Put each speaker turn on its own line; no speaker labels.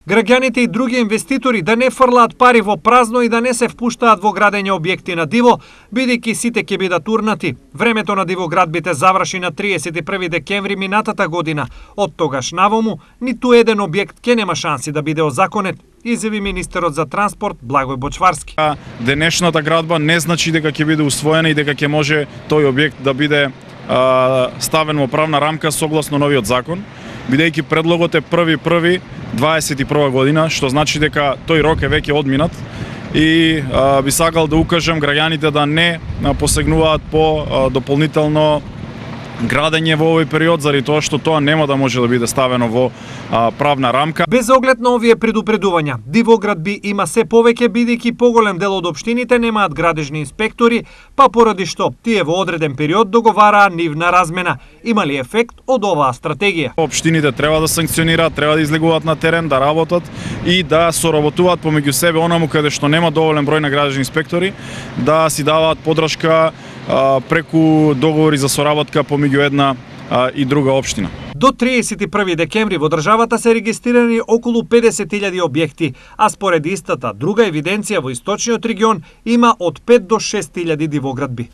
Граѓаните и други инвеститори да не фрлаат пари во празно и да не се впуштаат во градење објекти на диво, бидејќи сите ќе бидат урнати. Времето на дивоградбите заврши на 31 декември минатата година. Од тогаш наваму, ниту еден објект ќе нема шанси да биде озаконет, изјави министерот за транспорт Благој Бочварски.
Денешната градба не значи дека ќе биде усвоена и дека ќе може тој објект да биде ставен во правна рамка согласно новиот закон, бидејќи предлогот е 1.1.21 година, што значи дека тој рок е веќе одминат и би сакал да укажам граѓаните да не посегнуваат по дополнително градење во овој период, заради тоа што тоа нема да може да биде ставено во правна рамка.
Без оглед на овие предупредувања, дивоградби има се повеќе бидејќи поголем дел од општините немаат градежни инспектори, па поради што тие во одреден период договараа нивна размена. Има ли ефект од оваа стратегија?
Општините треба да санкционираат, треба да излегуваат на терен, да работат и да соработуваат помеѓу себе онаму каде што нема доволен број на градежни инспектори, да си даваат подршка преку договори за соработка помеѓу една и друга општина.
До 31 декември во државата се регистрирани околу 50.000 објекти, а според истата друга евиденција во источниот регион има од 5 до 6.000 дивоградби.